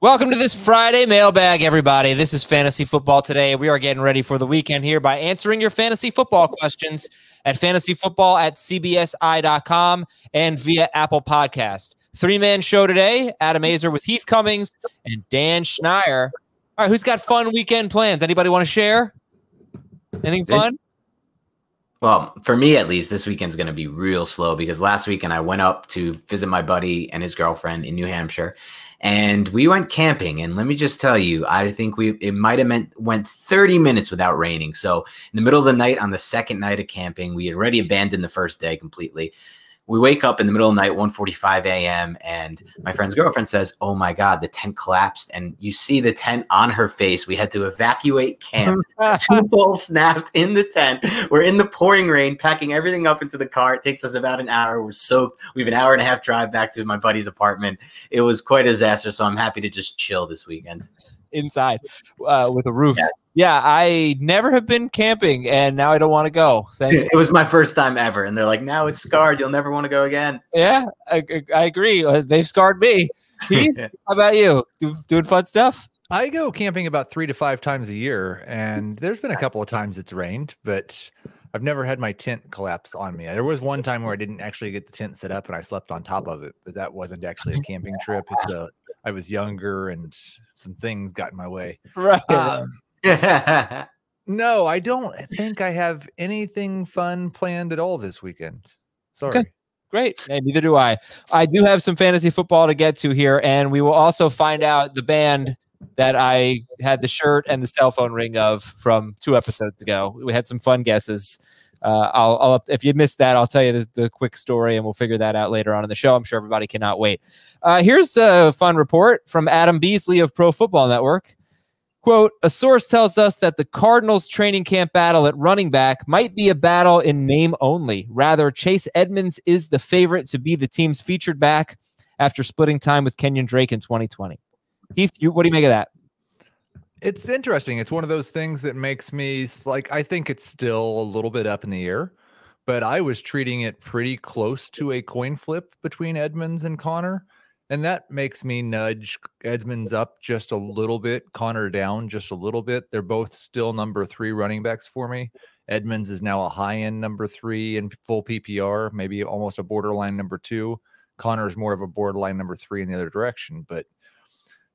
Welcome to this Friday mailbag, everybody. This is Fantasy Football Today. We are getting ready for the weekend here by answering your fantasy football questions at fantasyfootball@cbsi.com and via Apple Podcast. Three-man show today, Adam Azer with Heath Cummings and Dan Schneier. All right, who's got fun weekend plans? Anybody want to share? Anything fun? Well, for me at least, this weekend's going to be real slow because last weekend I went up to visit my buddy and his girlfriend in New Hampshire, and we went camping. And let me just tell you, I think it might have went 30 minutes without raining. So in the middle of the night on the second night of camping, we had already abandoned the first day completely. We wake up in the middle of the night, 1:45 a.m., and my friend's girlfriend says, "Oh my God, the tent collapsed." And you see the tent on her face. We had to evacuate camp. 2 poles snapped in the tent. We're in the pouring rain, packing everything up into the car. It takes us about an hour. We're soaked. We have an hour and a half drive back to my buddy's apartment. It was quite a disaster, so I'm happy to just chill this weekend. Inside with a roof. Yeah, I never have been camping, and now I don't want to go. It was my first time ever, and they're like, now it's scarred. You'll never want to go again. Yeah, I agree. They've scarred me. Heath, how about you? Doing fun stuff? I go camping about 3 to 5 times a year, and there's been a couple of times it's rained, but I've never had my tent collapse on me. There was one time where I didn't actually get the tent set up, and I slept on top of it, but that wasn't actually a camping trip. I was younger, and some things got in my way. Right. No, I don't think I have anything fun planned at all this weekend. Sorry. Okay. Great. And neither do I. I do have some fantasy football to get to here, and we will also find out the band that I had the shirt and the cell phone ring of from 2 episodes ago. We had some fun guesses. If you missed that, I'll tell you the quick story, and we'll figure that out later on in the show. I'm sure everybody cannot wait. Here's a fun report from Adam Beasley of Pro Football Network. Quote, a source tells us that the Cardinals training camp battle at running back might be a battle in name only. Rather, Chase Edmonds is the favorite to be the team's featured back after splitting time with Kenyon Drake in 2020. Heath, what do you make of that? It's interesting. It's one of those things that makes me like, I think it's still a little bit up in the air, but I was treating it pretty close to a coin flip between Edmonds and Connor. And that makes me nudge Edmonds up just a little bit, Connor down just a little bit. They're both still number 3 running backs for me. Edmonds is now a high-end number 3 in full PPR, maybe almost a borderline number 2. Connor is more of a borderline number 3 in the other direction. But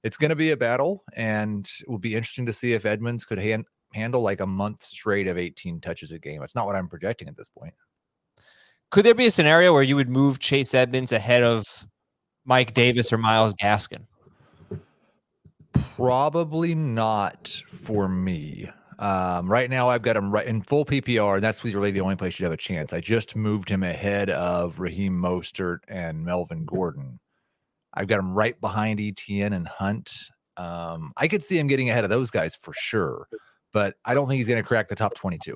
it's going to be a battle, and it will be interesting to see if Edmonds could handle like a month straight of 18 touches a game. It's not what I'm projecting at this point. Could there be a scenario where you would move Chase Edmonds ahead of Mike Davis or Myles Gaskin? Probably not for me. Right now, I've got him right in full PPR, and that's really the only place you'd have a chance. I just moved him ahead of Raheem Mostert and Melvin Gordon. I've got him right behind Etienne and Hunt. I could see him getting ahead of those guys for sure, but I don't think he's going to crack the top 22.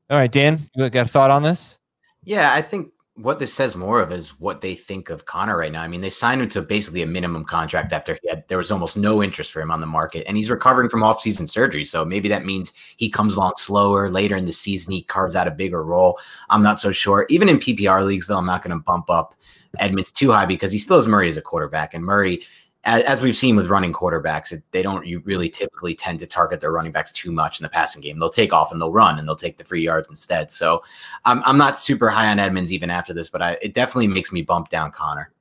All right, Dan, you got a thought on this? Yeah, I think what this says more of is what they think of Connor right now. I mean, they signed him to basically a minimum contract after there was almost no interest for him on the market, and he's recovering from off-season surgery. So maybe that means he comes along slower. Later in the season, he carves out a bigger role. I'm not so sure. Even in PPR leagues, though, I'm not going to bump up Edmonds too high because he still has Murray as a quarterback. And Murray, as we've seen with running quarterbacks, they don't really typically tend to target their running backs too much in the passing game. They'll take off and they'll run and they'll take the free yards instead. So I'm not super high on Edmonds even after this, but it definitely makes me bump down Connor.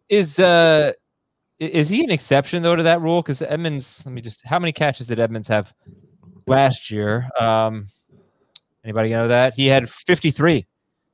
Is he an exception though to that rule? Because Edmonds, how many catches did Edmonds have last year? Anybody know that? He had 53.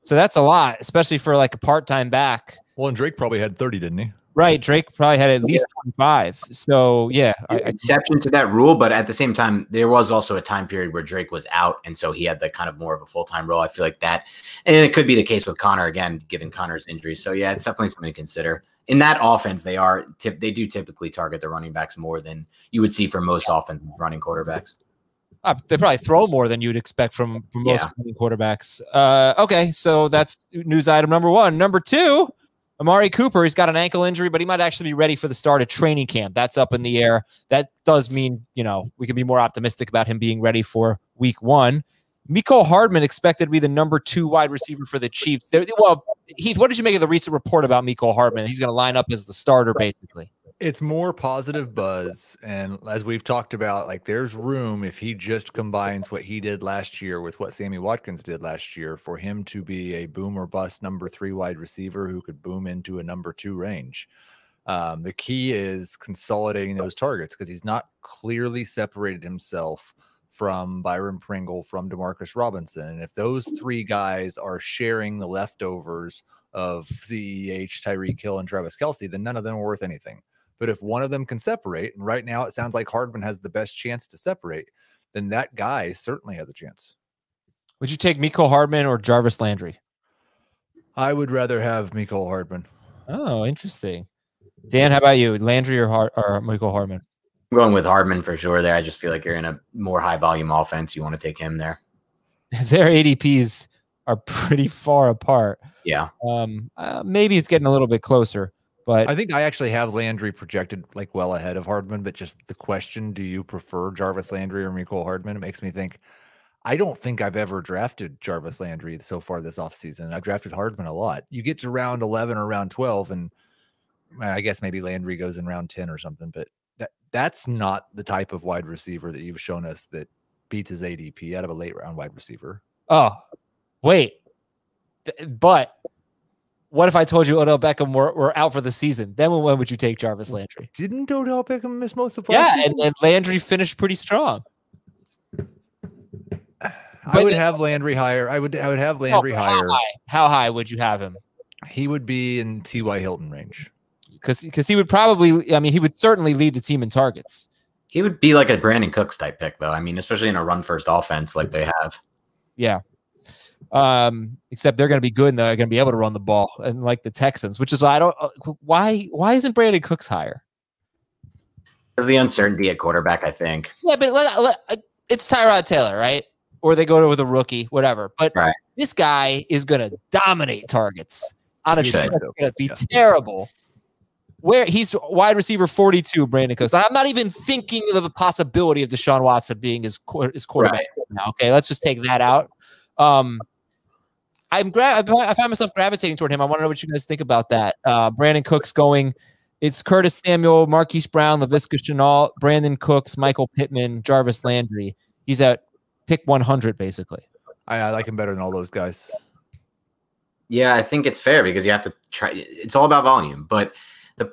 So that's a lot, especially for like a part-time back. Well, and Drake probably had 30, didn't he? Right, Drake probably had at least 25. So, yeah. Exception to that rule, but at the same time, there was also a time period where Drake was out, and so he had the kind of more of a full-time role. I feel like that, and it could be the case with Connor again, given Connor's injury. So, yeah, it's definitely something to consider. In that offense, they do typically target the running backs more than you would see for most offense running quarterbacks. They probably throw more than you'd expect from most running quarterbacks. Okay, so that's news item number 1. Number 2, Amari Cooper, he's got an ankle injury, but he might actually be ready for the start of training camp. That's up in the air. That does mean, we can be more optimistic about him being ready for week 1. Mecole Hardman expected to be the number 2 wide receiver for the Chiefs. Well, Heath, what did you make of the recent report about Mecole Hardman? He's going to line up as the starter, basically. It's more positive buzz. And as we've talked about, like there's room if he just combines what he did last year with what Sammy Watkins did last year for him to be a boom or bust number 3 wide receiver who could boom into a number 2 range. The key is consolidating those targets because he's not clearly separated himself from Byron Pringle, from Demarcus Robinson. And if those 3 guys are sharing the leftovers of CEH, Tyreek Hill, and Travis Kelce, then none of them are worth anything. But if one of them can separate, and right now it sounds like Hardman has the best chance to separate, then that guy certainly has a chance. Would you take Mecole Hardman or Jarvis Landry? I would rather have Mecole Hardman. Oh, interesting. Dan, how about you? Landry or Mecole Hardman? I'm going with Hardman for sure there. I just feel like you're in a more high volume offense. You want to take him there. Their ADPs are pretty far apart. Yeah. Maybe it's getting a little bit closer. But I think I actually have Landry projected like well ahead of Hardman, but just the question, do you prefer Jarvis Landry or Mecole Hardman? It makes me think, I don't think I've ever drafted Jarvis Landry so far this offseason. I've drafted Hardman a lot. You get to round 11 or round 12, and I guess maybe Landry goes in round 10 or something, but that's not the type of wide receiver that you've shown us that beats his ADP out of a late round wide receiver. Oh, wait. But what if I told you Odell Beckham were out for the season? Then when would you take Jarvis Landry? Didn't Odell Beckham miss most of last season? And Landry finished pretty strong. I would have Landry higher. I would have Landry higher. How high would you have him? He would be in T.Y. Hilton range. Because he would probably, I mean, he would certainly lead the team in targets. He would be like a Brandon Cooks type pick, though. I mean, especially in a run-first offense like they have. Yeah. Except they're going to be good and they're going to be able to run the ball, and like the Texans, which is why I don't. Why isn't Brandon Cooks higher? Because the uncertainty at quarterback, I think. Yeah, but it's Tyrod Taylor, right? Or they go with a rookie, whatever. But This guy is going to dominate targets on a team that's going to be terrible. Where he's wide receiver 42, Brandon Cooks. I'm not even thinking of the possibility of Deshaun Watson being his quarterback now. Okay, let's just take that out. I find myself gravitating toward him. I want to know what you guys think about that. Brandon Cooks going. It's Curtis Samuel, Marquise Brown, Laviska Shenault, Brandon Cooks, Michael Pittman, Jarvis Landry. He's at pick 100, basically. I like him better than all those guys. Yeah, I think it's fair because you have to try. It's all about volume, but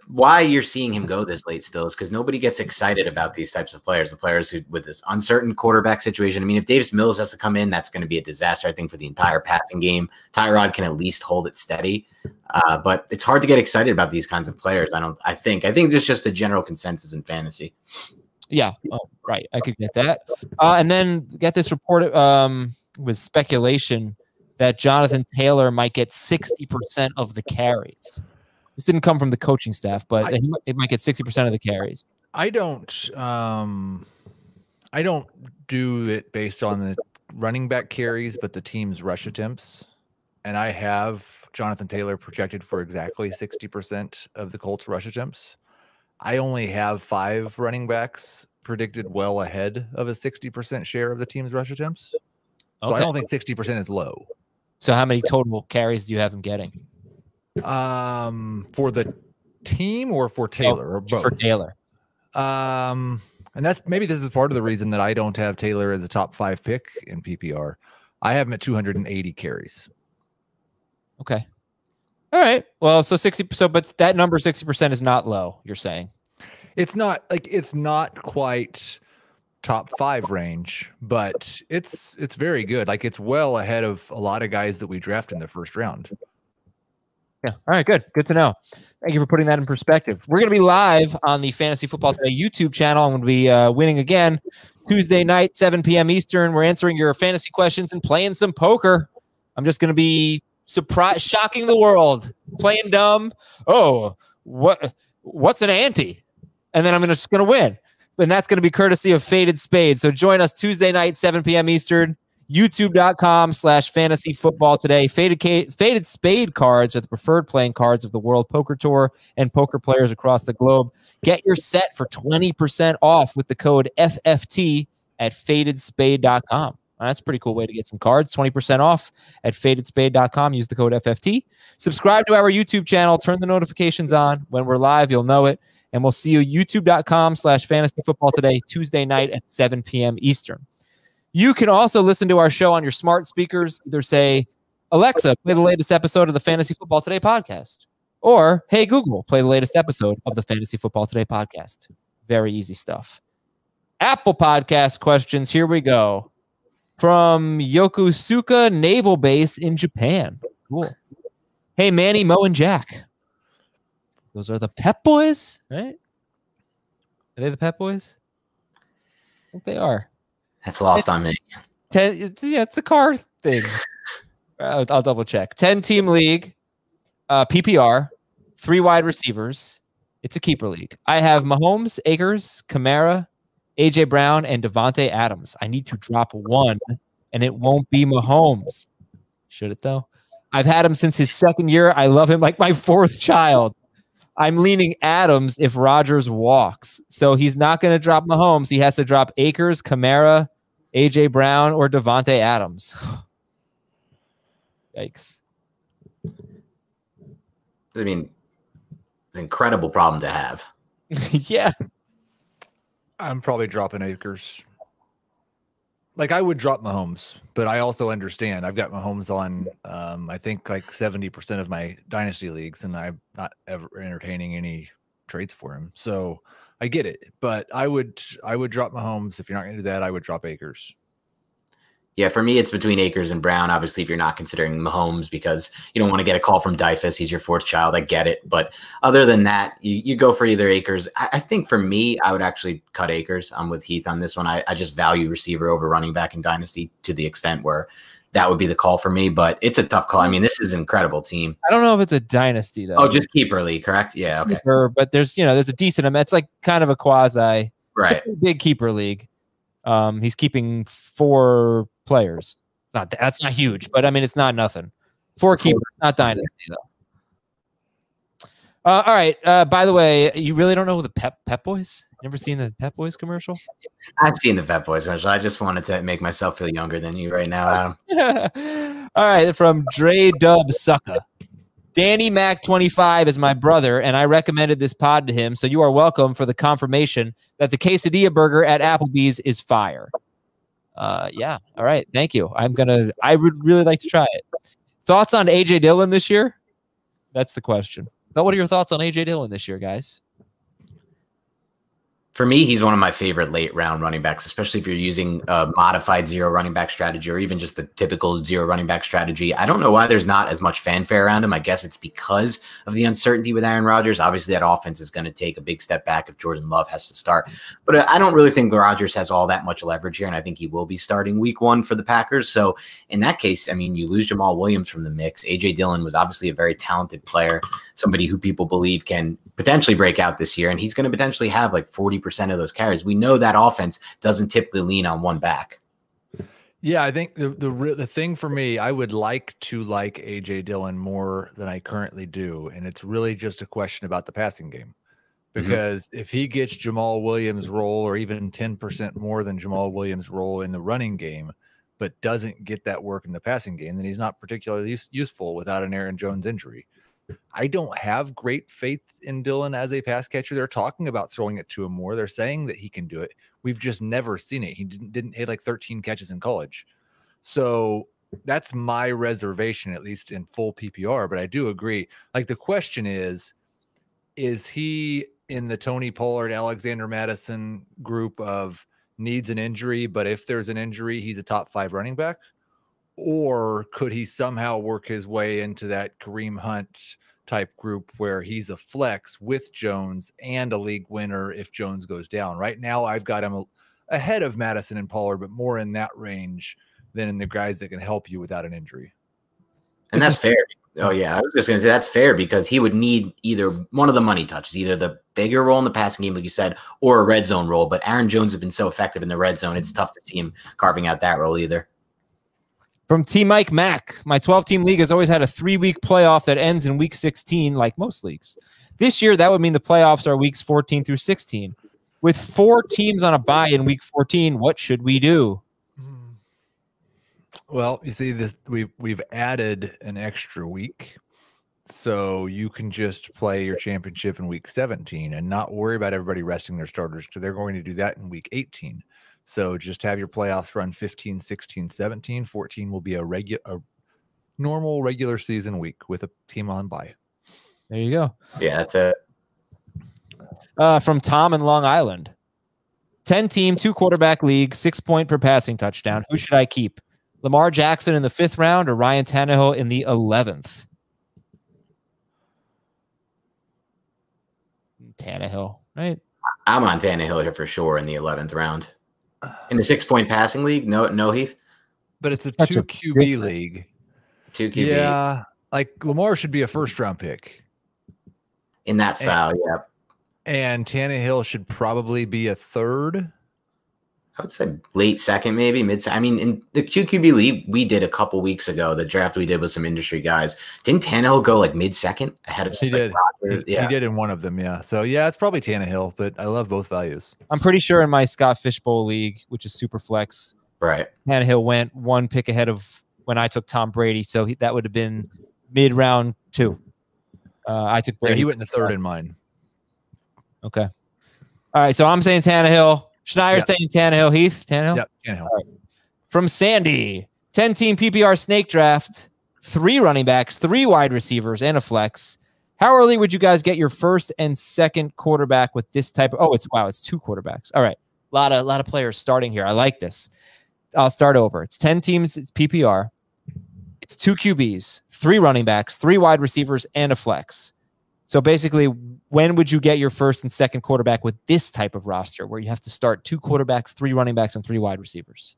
why you're seeing him go this late still is because nobody gets excited about these types of players, the players who with this uncertain quarterback situation. I mean, if Davis Mills has to come in, that's going to be a disaster, I think, for the entire passing game. Tyrod can at least hold it steady, but it's hard to get excited about these kinds of players. I think there's just a general consensus in fantasy. Yeah, right. I could get that. And then get this report was speculation that Jonathan Taylor might get 60% of the carries. This didn't come from the coaching staff, but it might get 60% of the carries. I don't do it based on the running back carries, but the team's rush attempts. And I have Jonathan Taylor projected for exactly 60% of the Colts rush attempts. I only have 5 running backs predicted well ahead of a 60% share of the team's rush attempts. So I don't think 60% is low. So how many total carries do you have him getting? For the team or for Taylor or both? For Taylor. And maybe this is part of the reason that I don't have Taylor as a top 5 pick in PPR. I have him at 280 carries. Okay. All right. Well, so 60. So, but that number 60% is not low. You're saying it's not quite top 5 range, but it's very good. Like it's well ahead of a lot of guys that we draft in the first round. Yeah. All right. Good. Good to know. Thank you for putting that in perspective. We're going to be live on the Fantasy Football Today YouTube channel. I'm going to be winning again Tuesday night, 7 p.m. Eastern. We're answering your fantasy questions and playing some poker. I'm just going to be shocking the world, playing dumb. Oh, what's an ante? And then I'm just going to win. And that's going to be courtesy of Faded Spade. So join us Tuesday night, 7 p.m. Eastern. YouTube.com/fantasy football today. Faded Spade cards are the preferred playing cards of the World Poker Tour and poker players across the globe. Get your set for 20% off with the code FFT at fadedspade.com. That's a pretty cool way to get some cards. 20% off at fadedspade.com. Use the code FFT. Subscribe to our YouTube channel. Turn the notifications on. When we're live, you'll know it. And we'll see you youtube.com/fantasyfootballtoday Tuesday night at 7 p.m. Eastern. You can also listen to our show on your smart speakers. Either say, Alexa, play the latest episode of the Fantasy Football Today podcast. Or, hey, Google, play the latest episode of the Fantasy Football Today podcast. Very easy stuff. Apple Podcast questions. Here we go. From Yokosuka Naval Base in Japan. Cool. Hey, Manny, Mo, and Jack. Those are the Pep Boys, right? Are they the Pep Boys? I think they are. That's lost on me. Yeah, it's the car thing. I'll double check. 10-team league, PPR, 3 wide receivers. It's a keeper league. I have Mahomes, Akers, Kamara, AJ Brown, and Devontae Adams. I need to drop one, and it won't be Mahomes. Should it, though? I've had him since his second year. I love him like my 4th child. I'm leaning Adams if Rodgers walks. So he's not going to drop Mahomes. He has to drop Akers, Kamara, AJ Brown, or Devontae Adams. Yikes. I mean, it's an incredible problem to have. Yeah. I'm probably dropping Akers. Like, I would drop Mahomes, but I also understand. I've got Mahomes on, I think, like 70% of my dynasty leagues, and I'm not ever entertaining any trades for him. So I get it, but I would drop Mahomes. If you're not going to do that, I would drop Akers. Yeah, for me, it's between Akers and Brown. Obviously, if you're not considering Mahomes because you don't want to get a call from Dyfus. He's your 4th child. I get it. But other than that, you go for either Akers. I think for me, I would actually cut Akers. I'm with Heath on this one. I just value receiver over running back in Dynasty to the extent where that would be the call for me. But it's a tough call. I mean, this is an incredible team. I don't know if it's a Dynasty, though. Oh, just keeper league, correct? Yeah, okay. Keeper, but there's a decent amount. It's like kind of a quasi. Right. It's a big keeper league. He's keeping 4 players. That's not huge, but I mean, it's not nothing. 4 keepers, not dynasty though. All right. By the way, you really don't know the Pep Boys? Never seen the Pep Boys commercial? I've seen the Pep Boys commercial. I just wanted to make myself feel younger than you right now, Adam. All right. From Dre Dub Sucka. Danny Mac 25 is my brother, and I recommended this pod to him. So you are welcome for the confirmation that the quesadilla burger at Applebee's is fire. Yeah. All right. Thank you. I would really like to try it. Thoughts on AJ Dillon this year? That's the question. But what are your thoughts on AJ Dillon this year, guys? For me, he's one of my favorite late round running backs, especially if you're using a modified 0 running back strategy or even just the typical 0 running back strategy. I don't know why there's not as much fanfare around him. I guess it's because of the uncertainty with Aaron Rodgers. Obviously, that offense is going to take a big step back if Jordan Love has to start. But I don't really think Rodgers has all that much leverage here, and I think he will be starting week 1 for the Packers. So in that case, I mean, you lose Jamal Williams from the mix. A.J. Dillon was obviously a very talented player, somebody who people believe can potentially break out this year, and he's going to potentially have like 40% of those carries. We know that offense doesn't typically lean on one back. Yeah, I think the thing for me, I would like to like AJ Dillon more than I currently do, and it's really just a question about the passing game. Because if he gets Jamal Williams' role or even 10% more than Jamal Williams' role in the running game, but doesn't get that work in the passing game, then he's not particularly useful without an Aaron Jones injury. I don't have great faith in Dillon as a pass catcher. They're talking about throwing it to him more. They're saying that he can do it. We've just never seen it. He didn't hit like 13 catches in college. So that's my reservation, at least in full PPR. But I do agree. Like, the question is he in the Tony Pollard, Alexander Madison group of needs an injury, but if there's an injury, he's a top 5 running back? Or could he somehow work his way into that Kareem Hunt type group where he's a flex with Jones and a league winner if Jones goes down? Right now, I've got him ahead of Madison and Pollard, but more in that range than in the guys that can help you without an injury. And that's fair. Oh, yeah. I was just going to say that's fair because he would need either one of the money touches, either the bigger role in the passing game, like you said, or a red zone role. But Aaron Jones has been so effective in the red zone, it's tough to see him carving out that role either. From T. Mike Mack, my 12-team league has always had a 3-week playoff that ends in week 16, like most leagues. This year, that would mean the playoffs are weeks 14 through 16. With 4 teams on a bye in week 14, what should we do? Well, you see, we've added an extra week. So you can just play your championship in week 17 and not worry about everybody resting their starters, because they're going to do that in week 18. So just have your playoffs run 15, 16, 17. 14 will be a normal regular season week with a team on bye. There you go. Yeah, that's it. From Tom in Long Island. 10-team, 2-quarterback league, 6 point per passing touchdown. Who should I keep? Lamar Jackson in the 5th round or Ryan Tannehill in the 11th? Tannehill, right? I'm on Tannehill here for sure in the 11th round. In the 6 point passing league, no Heath. But it's a That's 2 a QB league. 2 QB. Yeah, like Lamar should be a 1st-round pick. In that style, yeah. And Tannehill should probably be a 3rd. I would say late 2nd, maybe mid. I mean, in the QB league we did a couple weeks ago, the draft we did with some industry guys, didn't Tannehill go like mid 2nd ahead of? He did. He did in one of them, yeah. So yeah, it's probably Tannehill, but I love both values. I'm pretty sure in my Scott Fishbowl league, which is super flex, right, Tannehill went 1 pick ahead of when I took Tom Brady, so that would have been mid round 2. I took Brady. Yeah, he went in the 3rd in mine. Okay. All right, so I'm saying Tannehill. Schneier's saying Tannehill. Heath, Tannehill? Yep, Tannehill. Right. From Sandy, 10-team PPR snake draft, 3 running backs, 3 wide receivers, and a flex. How early would you guys get your 1st and 2nd quarterback with this type of? Oh, it's 2 quarterbacks. All right, a lot of players starting here. I like this. I'll start over. It's 10 teams. It's PPR. It's 2 QBs, 3 running backs, 3 wide receivers, and a flex. So basically, when would you get your 1st and 2nd quarterback with this type of roster where you have to start 2 quarterbacks, 3 running backs, and 3 wide receivers?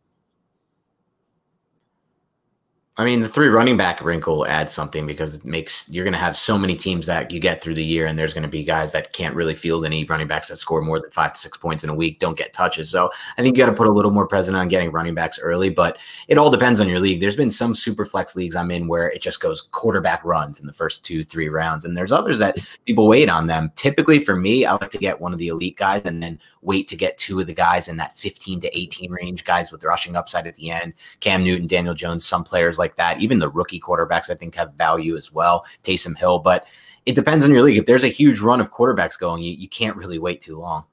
I mean, the 3 running back wrinkle adds something because it makes you're going to have so many teams that you get through the year, and there's going to be guys that can't really field any running backs that score more than 5 to 6 points in a week, don't get touches. So I think you got to put a little more presence on getting running backs early, but it all depends on your league. There's been some super flex leagues I'm in where it just goes quarterback runs in the first 2-3 rounds, and there's others that people wait on them. Typically for me, I like to get one of the elite guys and then wait to get 2 of the guys in that 15 to 18 range, guys with rushing upside at the end. Cam Newton, Daniel Jones, some players like that. Even the rookie quarterbacks I think have value as well. Taysom Hill, but it depends on your league. If there's a huge run of quarterbacks going, you can't really wait too long.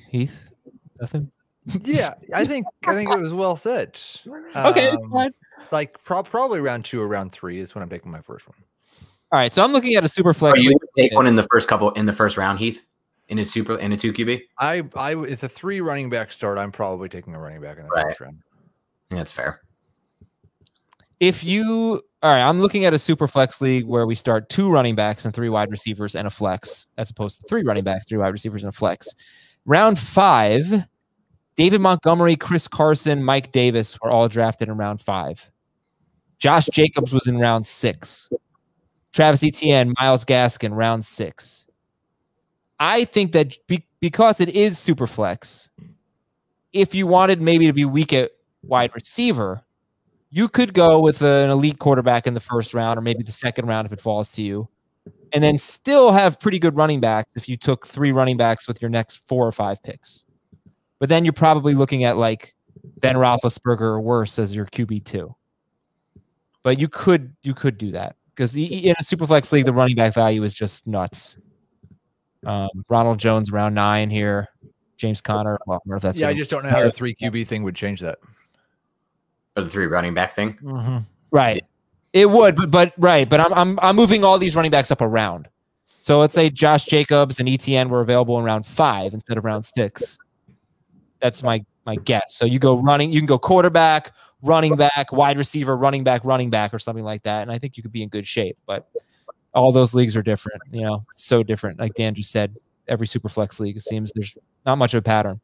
Heath, nothing. Yeah, I think it was well said. Okay, fine. Like probably round 2 or round 3 is when I'm taking my first one. All right, so I'm looking at a super flex. You take one in the first round, Heath, in a 2 QB. If a 3 running back start, I'm probably taking a running back in the first round. I think that's fair. All right, I'm looking at a super flex league where we start 2 running backs and 3 wide receivers and a flex, as opposed to 3 running backs, 3 wide receivers, and a flex. Round 5, David Montgomery, Chris Carson, Mike Davis were all drafted in round 5. Josh Jacobs was in round 6. Travis Etienne, Myles Gaskin, round 6. I think that because it is super flex, if you wanted maybe to be weak at wide receiver, you could go with an elite quarterback in the first round or maybe the second round if it falls to you, and then still have pretty good running backs if you took 3 running backs with your next 4 or 5 picks. But then you're probably looking at like Ben Roethlisberger or worse as your QB2. But you could do that because in a superflex league, the running back value is just nuts. Ronald Jones round 9 here. James Conner. Well, I don't know if that's I just don't know how the 3 QB thing would change that. Or the 3 running back thing. Mm-hmm. Right. It would, but I'm moving all these running backs up around. So let's say Josh Jacobs and ETN were available in round 5 instead of round 6. That's my guess. So you can go quarterback, running back, wide receiver, running back, or something like that. And I think you could be in good shape. But all those leagues are different. So different. Like Dan just said, every super flex league, it seems there's not much of a pattern.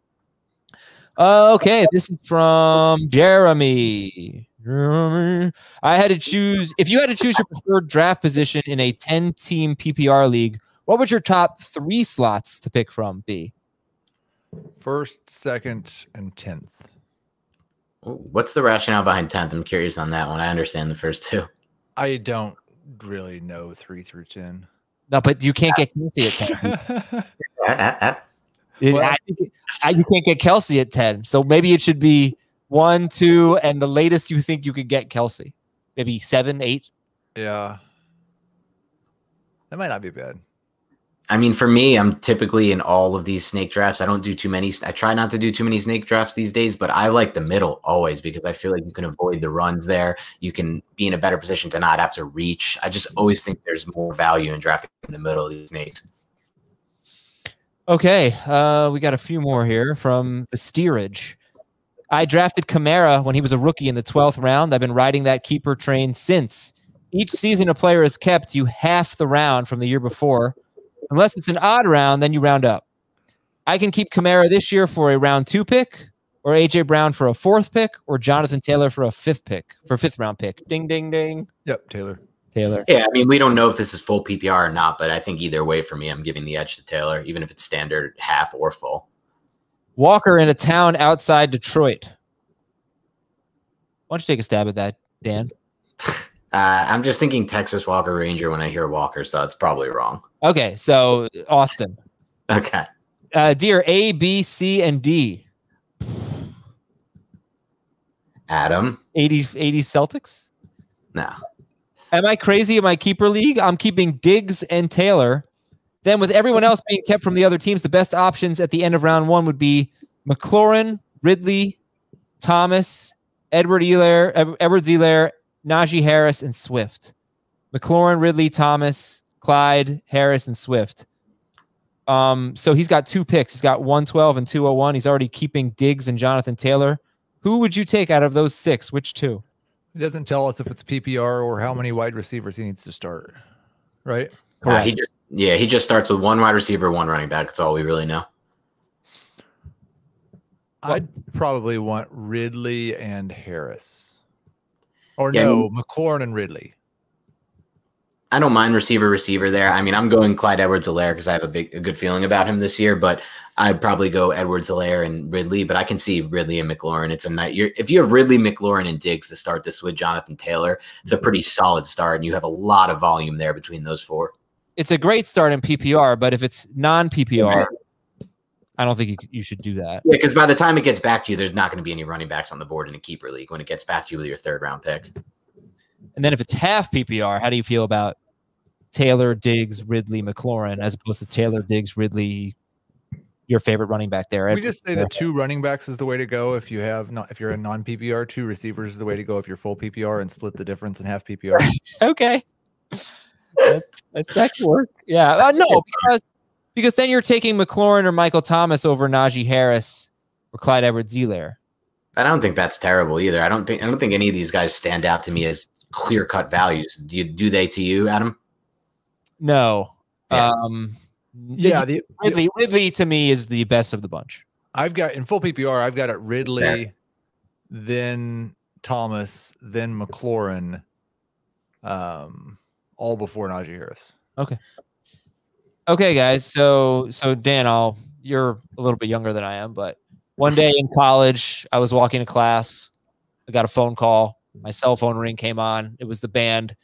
Okay, this is from Jeremy. If you had to choose your preferred draft position in a 10-team PPR league, what would your top 3 slots to pick from be? 1st, 2nd, and 10th. What's the rationale behind 10th? I'm curious on that one. I understand the first 2. I don't really know 3 through 10. No, but you can't get Kelsey at 10. You can't get Kelsey at 10. So maybe it should be 1, 2, and the latest you think you could get Kelsey. Maybe 7, 8. Yeah. That might not be bad. I mean, for me, I'm typically in all of these snake drafts. I don't do too many. I try not to do too many snake drafts these days, but I like the middle always because I feel like you can avoid the runs there. You can be in a better position to not have to reach. I just always think there's more value in drafting in the middle of these snakes. Okay, we got a few more here from the steerage. I drafted Kamara when he was a rookie in the 12th round. I've been riding that keeper train since. Each season a player is kept, you half the round from the year before. Unless it's an odd round, then you round up. I can keep Kamara this year for a round 2 pick, or A.J. Brown for a 4th pick, or Jonathan Taylor for a 5th round pick. Ding, ding, ding. Yep, Taylor. Yeah, I mean, we don't know if this is full PPR or not, but I think either way for me, I'm giving the edge to Taylor, even if it's standard, half, or full. Walker in a town outside Detroit. Why don't you take a stab at that, Dan? I'm just thinking Texas Walker Ranger when I hear Walker, so it's probably wrong. Okay, so Austin. Okay. Dear A, B, C, and D. Adam. 80s Celtics? No. Am I crazy in my keeper league? I'm keeping Diggs and Taylor. Then with everyone else being kept from the other teams, the best options at the end of round 1 would be McLaurin, Ridley, Thomas, Edwards-Helaire, Najee Harris, and Swift. McLaurin, Ridley, Thomas, Clyde, Harris, and Swift. So he's got 2 picks. He's got 112 and 201. He's already keeping Diggs and Jonathan Taylor. Who would you take out of those 6? Which 2? It doesn't tell us if it's PPR or how many wide receivers he needs to start, right? He just starts with 1 wide receiver, 1 running back. That's all we really know. I'd probably want Ridley and Harris. Or no, McLaurin and Ridley. I don't mind receiver there. I mean, I'm going Clyde Edwards-Helaire because I have a good feeling about him this year, but I'd probably go Edwards-Helaire and Ridley, but I can see Ridley and McLaurin. It's a night. If you have Ridley, McLaurin, and Diggs to start this with Jonathan Taylor, it's a pretty solid start, and you have a lot of volume there between those 4. It's a great start in PPR, but if it's non-PPR, I don't think you should do that. Yeah, because by the time it gets back to you, there's not going to be any running backs on the board in a keeper league when it gets back to you with your 3rd round pick. And then if it's half PPR, how do you feel about Taylor, Diggs, Ridley, McLaurin, as opposed to Taylor, Diggs, Ridley, your favorite running back there? We just say that 2 running backs is the way to go if you're a non-PPR. 2 receivers is the way to go if you're full PPR, and split the difference in half PPR. Okay. That could work. Yeah. No, because then you're taking McLaurin or Michael Thomas over Najee Harris or Clyde Edwards-Helaire. I don't think that's terrible either. I don't think any of these guys stand out to me as clear-cut values. Do they to you, Adam? No. Yeah. Ridley to me is the best of the bunch. I've got in full PPR, I've got it Ridley, then Thomas, then McLaurin, all before Najee Harris. Okay, guys. So Dan, you're a little bit younger than I am, but one day in college, I was walking to class. I got a phone call. My cell phone ring came on. It was the band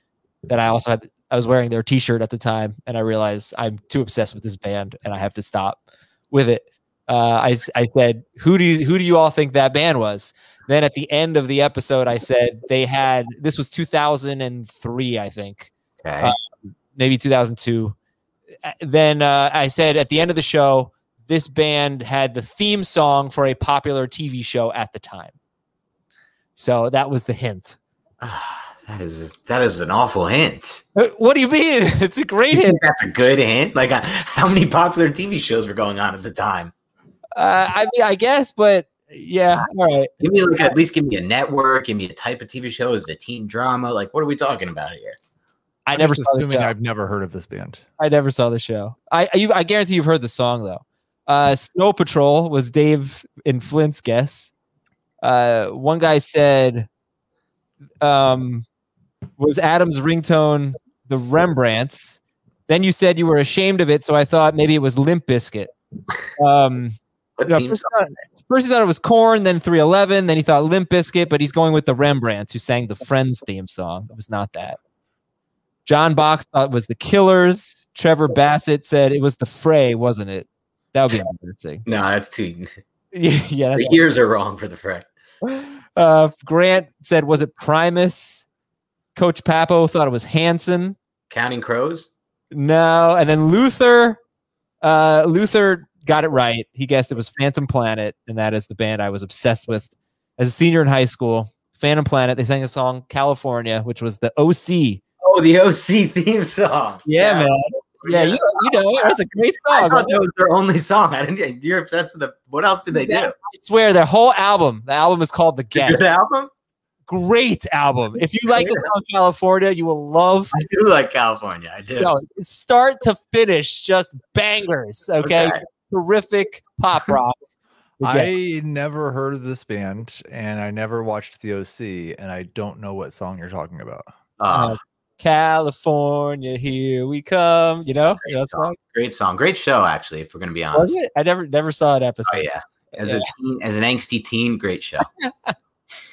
that I also had. I was wearing their T-shirt at the time, and I realized I'm too obsessed with this band, and I have to stop with it. I said, "Who do you all think that band was?" Then at the end of the episode, I said this was 2003, I think, maybe 2002. Then I said at the end of the show, this band had the theme song for a popular TV show at the time. So that was the hint. That is an awful hint. What do you mean? It's a great hint. That's a good hint. Like, how many popular TV shows were going on at the time? I mean, I guess, but yeah, all right. At least give me a network. Give me a type of TV show. Is it a teen drama? Like, what are we talking about here? I've never heard of this band. I never saw the show. I guarantee you've heard the song though. Snow Patrol was Dave and Flint's guess. One guy said, was Adam's ringtone the Rembrandts? Then you said you were ashamed of it, so I thought maybe it was Limp Bizkit. First he thought it was Korn, then 311, then he thought Limp Bizkit, but he's going with the Rembrandts, who sang the Friends theme song. It was not that. John Box thought it was the Killers. Trevor Bassett said it was the Fray, wasn't it? That would be embarrassing. No, that's too. Yeah, the years are wrong for the Fray. Grant said, was it Primus? Coach Papo thought it was Hanson. Counting Crows? No. And then Luther got it right. He guessed it was Phantom Planet, and that is the band I was obsessed with as a senior in high school. Phantom Planet. They sang a song, California, which was the OC. Oh, the OC theme song. Yeah, man. Yeah, you know, it was a great song. I thought that was their only song. You're obsessed with the. What else did they do? I swear, their whole album. The album is called The Guest. Good album. Great album. If you like the song California, you will love. I do like California. I do. Start to finish, just bangers. Okay. Terrific pop rock. I never heard of this band, and I never watched the OC, and I don't know what song you're talking about. California, here we come. You know, great song, great show. Actually, if we're gonna be honest, was it? I never saw an episode. Oh yeah, as an angsty teen, great show.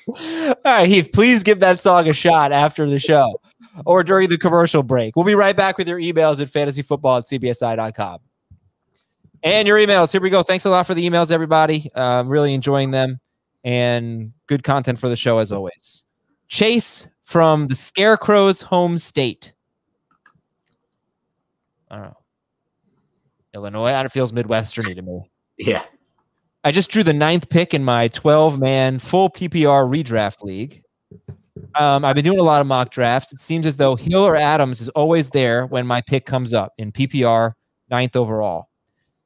All right, Heath, please give that song a shot after the show or during the commercial break. We'll be right back with your emails at fantasyfootball@cbsi.com. And your emails. Here we go. Thanks a lot for the emails, everybody. Really enjoying them and good content for the show as always. Chase from the Scarecrow's home state. I don't know. Illinois. It feels Midwestern-y to me. Yeah. I just drew the 9th pick in my 12-man full PPR redraft league. I've been doing a lot of mock drafts. It seems as though Hill or Adams is always there when my pick comes up in PPR, 9th overall.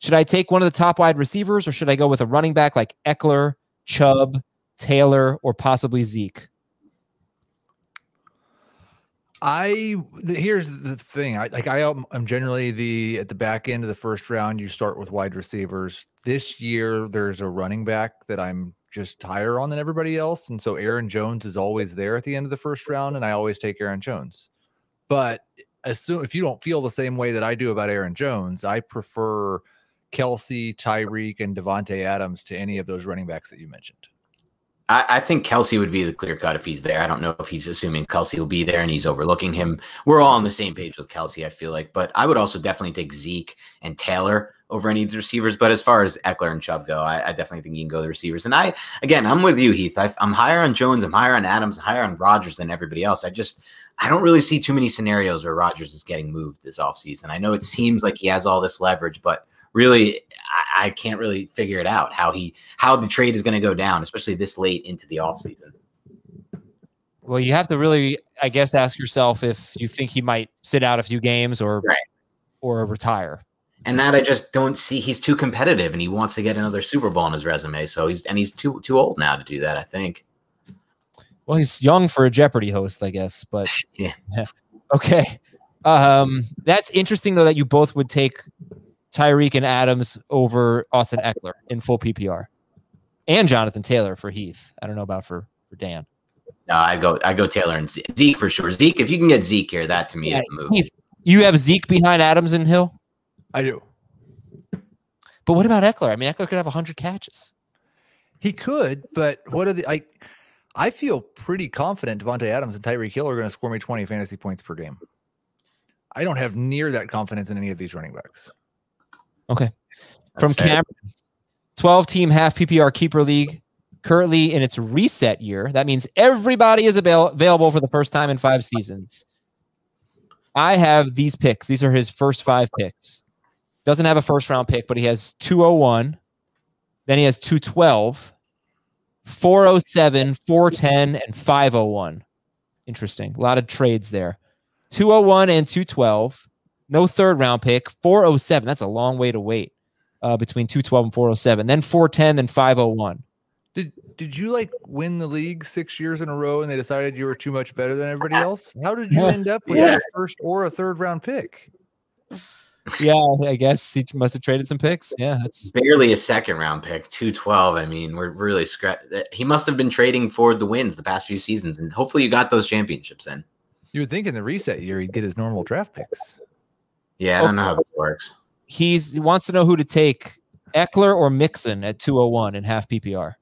Should I take one of the top wide receivers, or should I go with a running back like Eckler, Chubb, Taylor, or possibly Zeke? Here's the thing. I'm generally at the back end of the first round. You start with wide receivers. This year, there's a running back that I'm just higher on than everybody else, and so Aaron Jones is always there at the end of the first round, and I always take Aaron Jones. But if you don't feel the same way that I do about Aaron Jones, I prefer Kelsey, Tyreek, and Devontae Adams to any of those running backs that you mentioned. I think Kelsey would be the clear cut if he's there. I don't know if he's assuming Kelsey will be there and he's overlooking him. We're all on the same page with Kelsey, I feel like. But I would also definitely take Zeke and Taylor over any of the receivers. But as far as Eckler and Chubb go, I definitely think you can go the receivers. And I'm with you, Heath. I'm higher on Jones. I'm higher on Adams. I'm higher on Rodgers than everybody else. I don't really see too many scenarios where Rodgers is getting moved this offseason. I know it seems like he has all this leverage, but really, I can't really figure it out how the trade is going to go down, especially this late into the offseason. Well, you have to really, I guess, ask yourself if you think he might sit out a few games or retire. And that I just don't see. He's too competitive, and he wants to get another Super Bowl on his resume. So he's too old now to do that, I think. Well, he's young for a Jeopardy host, I guess. But yeah. Okay. That's interesting, though, that you both would take Tyreek and Adams over Austin Eckler in full PPR, and Jonathan Taylor for Heath. I don't know about for Dan. No, I go Taylor and Zeke for sure. Zeke, if you can get Zeke here, that to me is the move. Heath, you have Zeke behind Adams and Hill? I do. But what about Eckler? I mean, Eckler could have 100 catches. He could, but what are I feel pretty confident Devontae Adams and Tyreek Hill are going to score me 20 fantasy points per game. I don't have near that confidence in any of these running backs. Okay. From Cameron, 12-team half PPR keeper league, currently in its reset year. That means everybody is available for the first time in 5 seasons. I have these picks. These are his first 5 picks. Doesn't have a first-round pick, but he has 201. Then he has 212, 407, 410, and 501. Interesting. A lot of trades there. 201 and 212. No third-round pick. 407. That's a long way to wait between 212 and 407. Then 410, then 501. Did you win the league 6 years in a row and they decided you were too much better than everybody else? How did you end up with a first or a third-round pick? Yeah, I guess he must have traded some picks. Yeah, that's barely a second-round pick. 212. I mean, we're really he must have been trading for the wins the past few seasons, and hopefully you got those championships in. You would think in the reset year he'd get his normal draft picks. Yeah, I don't know how this works. He wants to know who to take, Eckler or Mixon at 201 in half PPR.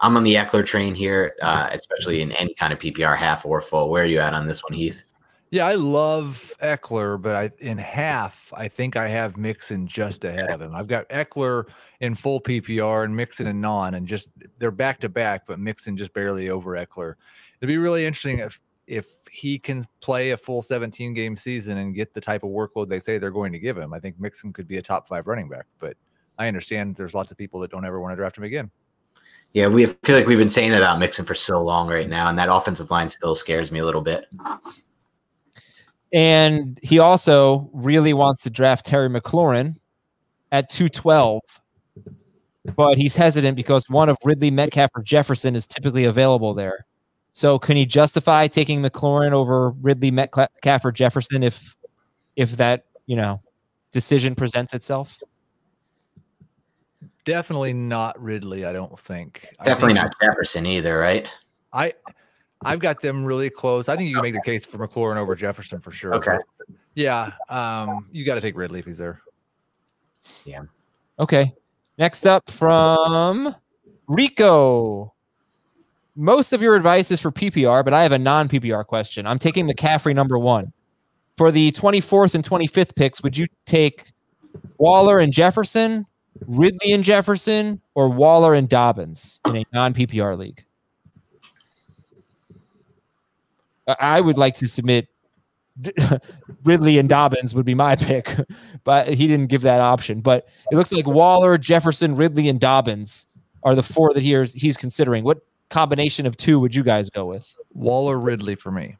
I'm on the Eckler train here, especially in any kind of PPR, half or full. Where are you at on this one, Heath? Yeah, I love Eckler, but in half, I think I have Mixon just ahead of him. I've got Eckler in full PPR and Mixon in non, and just they're back to back, but Mixon just barely over Eckler. It'd be really interesting if he can play a full 17 game season and get the type of workload they say they're going to give him. I think Mixon could be a top 5 running back, but I understand there's lots of people that don't ever want to draft him again. Yeah, we feel like we've been saying that about Mixon for so long right now, and that offensive line still scares me a little bit. And he also really wants to draft Terry McLaurin at 212, but he's hesitant because one of Ridley, Metcalf, or Jefferson is typically available there. So can he justify taking McLaurin over Ridley, Metcalf, or Jefferson if that, decision presents itself? Definitely not Ridley, I don't think. Definitely not Jefferson either, right? I've got them really close. I think you can make the case for McLaurin over Jefferson for sure. Okay. Yeah. You got to take Ridley if he's there. Yeah. Okay. Next up from Rico. Most of your advice is for PPR, but I have a non-PPR question. I'm taking McCaffrey number 1. For the 24th and 25th picks, would you take Waller and Jefferson, Ridley and Jefferson, or Waller and Dobbins in a non-PPR league? I would like to submit Ridley and Dobbins would be my pick, but he didn't give that option. But it looks like Waller, Jefferson, Ridley, and Dobbins are the 4 that he's considering. What combination of 2 would you guys go with? Waller, Ridley for me.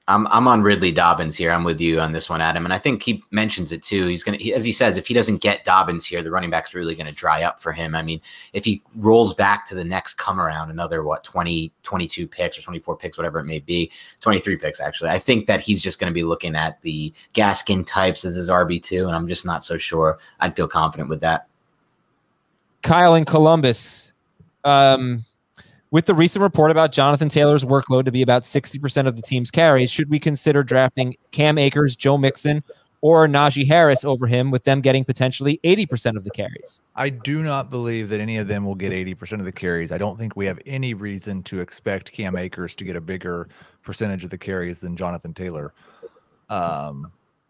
I'm on Ridley Dobbins here. I'm with you on this one, Adam. And I think he mentions it too. He's as he says, if he doesn't get Dobbins here, the running back's really going to dry up for him. I mean, if he rolls back to the next come around, another 22 picks or 24 picks, whatever it may be, 23 picks actually, I think that he's just going to be looking at the Gaskin types as his RB2, and I'm just not so sure I'd feel confident with that. Kyle in Columbus. With the recent report about Jonathan Taylor's workload to be about 60% of the team's carries, should we consider drafting Cam Akers, Joe Mixon, or Najee Harris over him, with them getting potentially 80% of the carries? I do not believe that any of them will get 80% of the carries. I don't think we have any reason to expect Cam Akers to get a bigger percentage of the carries than Jonathan Taylor.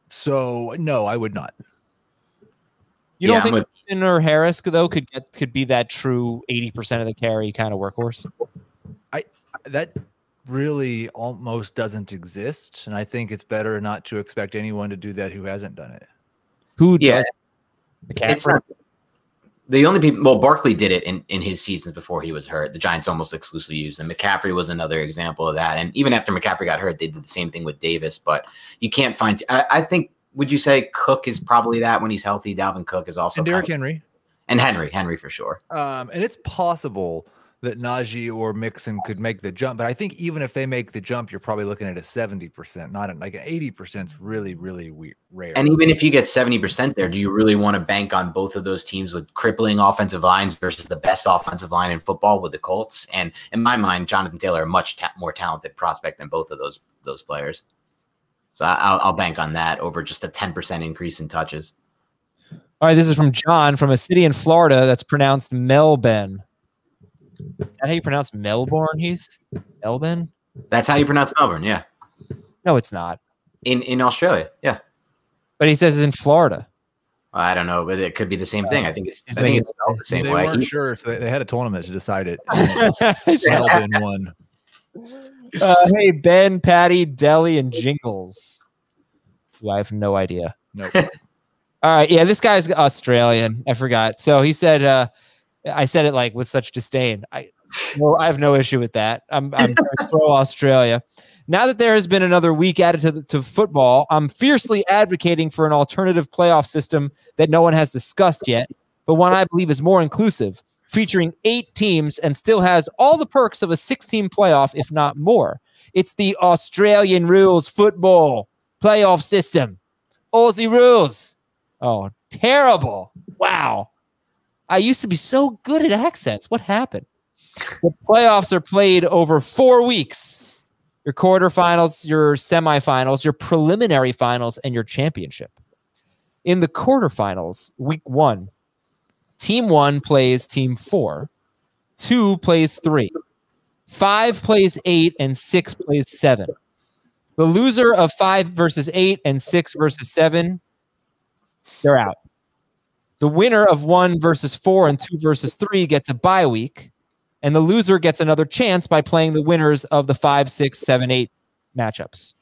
So no, I would not. You don't think Mixon or Harris though could be that true 80% of the carry kind of workhorse? That really almost doesn't exist, and I think it's better not to expect anyone to do that who hasn't done it. Who does? It's not, the only people. Well, Barkley did it in his seasons before he was hurt. The Giants almost exclusively used him. McCaffrey was another example of that, and even after McCaffrey got hurt, they did the same thing with Davis. But you can't find. I think. Would you say Cook is probably that when he's healthy? Dalvin Cook is also, and Derrick Henry, and Henry for sure. And it's possible that Najee or Mixon could make the jump, but I think even if they make the jump, you're probably looking at a 70%, not like an 80%. Is really, really rare. And even if you get 70% there, do you really want to bank on both of those teams with crippling offensive lines versus the best offensive line in football with the Colts? And in my mind, Jonathan Taylor, a much more talented prospect than both of those players. So I'll bank on that over just a 10% increase in touches. All right, this is from John from a city in Florida that's pronounced Melbourne. Is that how you pronounce Melbourne, Heath? Melbourne? That's how you pronounce Melbourne, yeah. No, it's not. In Australia, yeah. But he says it's in Florida. I don't know, but it could be the same thing. I think it's spelled the same way. They weren't sure, so they had a tournament to decide it. Melbourne won. Hey, Ben, Patty, Deli, and Jingles. I have no idea. Nope. All right. Yeah, this guy's Australian. I forgot. So he said, I said it like with such disdain. I have no issue with that. I'm pro Australia. Now that there has been another week added to football, I'm fiercely advocating for an alternative playoff system that no one has discussed yet, but one I believe is more inclusive, featuring 8 teams and still has all the perks of a 6-team playoff, if not more. It's the Australian rules football playoff system. Aussie rules. Oh, terrible. Wow. I used to be so good at accents. What happened? The playoffs are played over 4 weeks. Your quarterfinals, your semifinals, your preliminary finals, and your championship. In the quarterfinals, week 1, Team 1 plays Team 4. 2 plays 3. 5 plays 8, and 6 plays 7. The loser of 5 versus 8 and 6 versus 7, they're out. The winner of 1 versus 4 and 2 versus 3 gets a bye week, and the loser gets another chance by playing the winners of the 5, 6, 7, 8 matchups.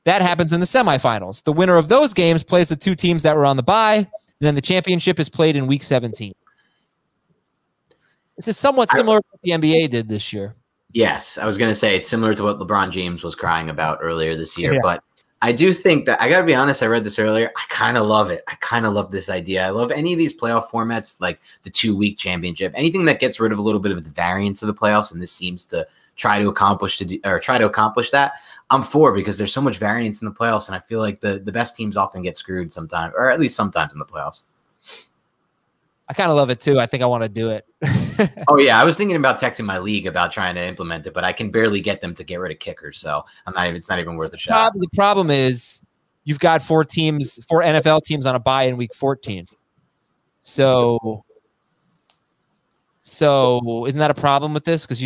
That happens in the semifinals. The winner of those games plays the 2 teams that were on the bye, and then the championship is played in week 17. This is somewhat similar to what the NBA did this year. Yes, I was going to say it's similar to what LeBron James was crying about earlier this year, but I do think that, I got to be honest, I read this earlier. I kind of love it. I kind of love this idea. I love any of these playoff formats, like the 2-week championship, anything that gets rid of a little bit of the variance of the playoffs, and this seems to try to accomplish that. I'm for, because there's so much variance in the playoffs, and I feel like the best teams often get screwed sometimes, or at least sometimes in the playoffs. I kind of love it too. I think I want to do it. Oh yeah, I was thinking about texting my league about trying to implement it, but I can barely get them to get rid of kickers, so it's not even worth a shot. The problem is you've got 4 NFL teams on a bye in week 14. So isn't that a problem with this? Because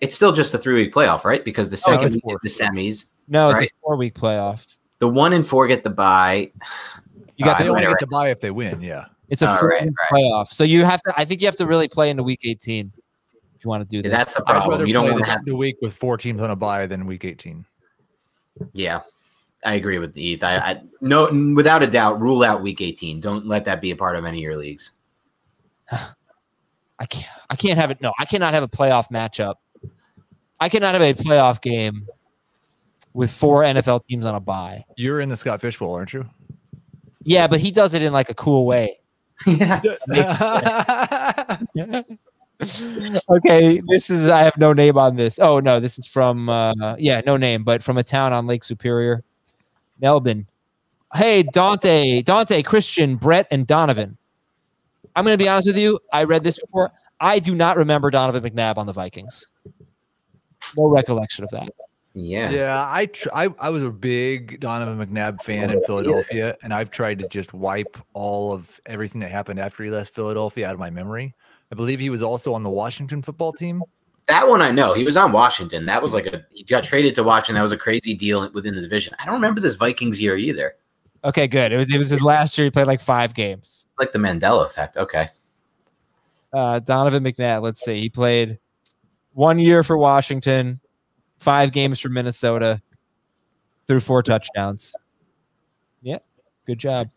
it's still just a 3-week playoff, right? Because the second week is the semis. No, right? It's a 4-week playoff. The 1 and 4 get the bye. They only get the bye if they win. Yeah. It's a playoff. So you have to, I think you have to really play into week 18 if you want to do this. That's the problem. You don't want to have the week with 4 teams on a bye than week 18. Yeah, I agree with Heath. No, without a doubt, rule out week 18. Don't let that be a part of any of your leagues. I can't have it. No, I cannot have a playoff matchup. I cannot have a playoff game with 4 NFL teams on a bye. You're in the Scott Fish Bowl, aren't you? Yeah, but he does it in like a cool way. Yeah. Okay, I have no name on this. Oh no, this is from no name, but from a town on Lake Superior, Melbourne. Hey, Dante, Christian, Brett, and Donovan. I'm going to be honest with you. I read this before. I do not remember Donovan McNabb on the Vikings. No recollection of that. Yeah. I was a big Donovan McNabb fan in Philadelphia, and I've tried to just wipe all of everything that happened after he left Philadelphia out of my memory. I believe he was also on the Washington football team. That one I know. He was on Washington. That was he got traded to Washington. That was a crazy deal within the division. I don't remember this Vikings year either. Okay, good. It was his last year. He played like 5 games. It's like the Mandela effect. Okay. Donovan McNabb. Let's see. He played 1 year for Washington, 5 games for Minnesota, threw 4 touchdowns. Yeah, good job.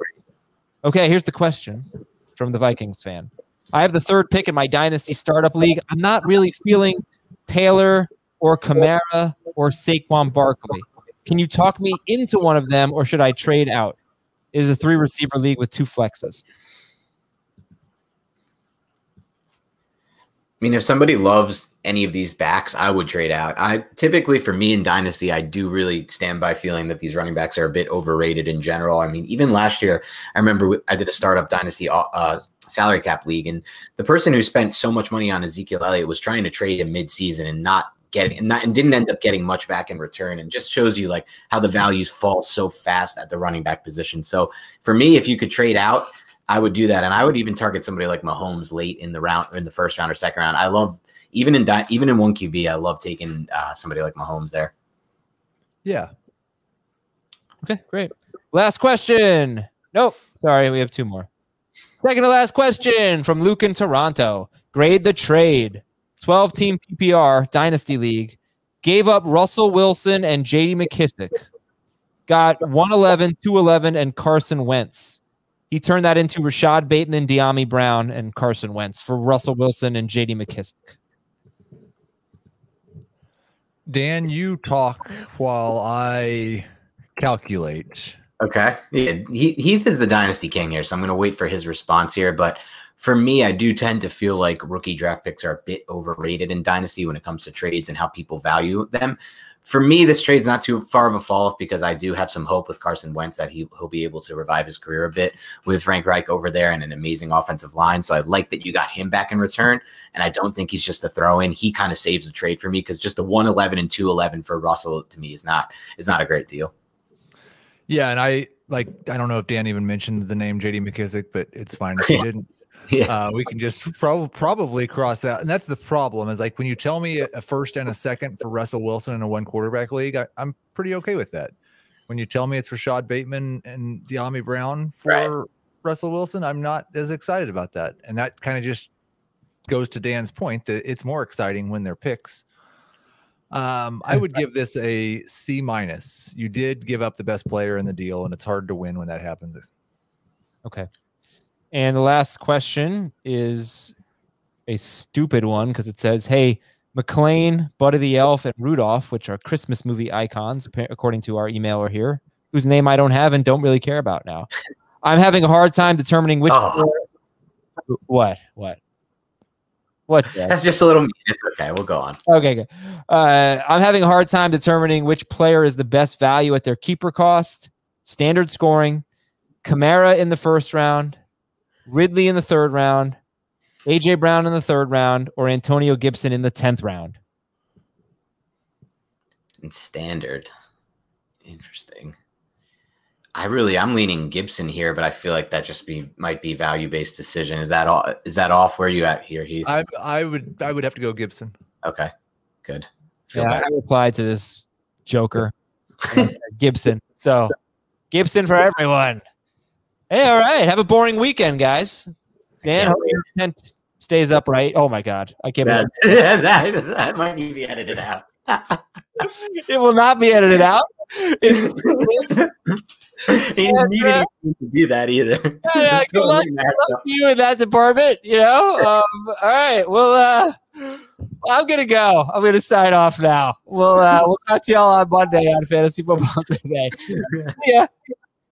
Okay, here's the question from the Vikings fan. I have the 3rd pick in my Dynasty Startup League. I'm not really feeling Taylor or Kamara or Saquon Barkley. Can you talk me into one of them, or should I trade out? It is a 3-receiver league with 2 flexes. I mean, if somebody loves any of these backs, I would trade out. Typically, for me in Dynasty, I do really stand by feeling that these running backs are a bit overrated in general. I mean, even last year, I remember I did a startup Dynasty salary cap league, and the person who spent so much money on Ezekiel Elliott was trying to trade him mid-season and didn't end up getting much back in return, and just shows you like how the values fall so fast at the running back position. So for me, if you could trade out, I would do that, and I would even target somebody like Mahomes late in the round, in the 1st round or 2nd round. I love even in 1 QB, I love taking somebody like Mahomes there. Yeah. Okay, great. Last question. Nope. Sorry, we have 2 more. Second to last question from Luke in Toronto. Grade the trade. 12-team PPR Dynasty League. Gave up Russell Wilson and J.D. McKissick. Got 111, 211, and Carson Wentz. He turned that into Rashad Bateman, De'Ami Brown, and Carson Wentz for Russell Wilson and J.D. McKissick. Dan, you talk while I calculate. Okay. Yeah, Heath is the Dynasty King here, so I'm going to wait for his response here. But for me, I do tend to feel like rookie draft picks are a bit overrated in Dynasty when it comes to trades and how people value them. For me, this trade's not too far of a fall off, because I do have some hope with Carson Wentz that he'll be able to revive his career a bit with Frank Reich over there and an amazing offensive line. So I like that you got him back in return, and I don't think he's just a throw-in. He kind of saves the trade for me, because just a 111 and 211 for Russell to me is not a great deal. Yeah, and like, I don't know if Dan even mentioned the name JD McKissick, but it's fine if he didn't. Yeah. We can just probably cross out. And that's the problem is like when you tell me a first and a second for Russell Wilson in a 1 quarterback league, I'm pretty okay with that. When you tell me it's Rashad Bateman and De'Ami Brown for Russell Wilson, I'm not as excited about that. And that kind of just goes to Dan's point that it's more exciting when they're picks. I would give this a C-. You did give up the best player in the deal, and it's hard to win when that happens. Okay. And the last question is a stupid one because it says, hey, McClane, Buddy the Elf, and Rudolph, which are Christmas movie icons, according to our emailer here, whose name I don't have and don't really care about now. I'm having a hard time determining which. What? That's just a little mean. It's okay. We'll go on. Okay, good. I'm having a hard time determining which player is the best value at their keeper cost, standard scoring, Kamara in the first round, Ridley in the third round, AJ Brown in the third round, or Antonio Gibson in the 10th round. In standard. Interesting. I'm leaning Gibson here, but I feel like that just might be value-based decision. Is that off? Where are you at here, Heath? I would have to go Gibson. Okay. Good. I replied to this joker. Gibson. So Gibson for everyone. Hey, all right. Have a boring weekend, guys. Dan, hope your intent stays upright. Oh my God. I can't believe that might need to be edited out. It will not be edited out. It's he didn't need to do that either. Yeah, good luck to you in that department, you know. All right. Well, I'm gonna go. I'm gonna sign off now. We'll talk to y'all on Monday on Fantasy Football Today. Yeah.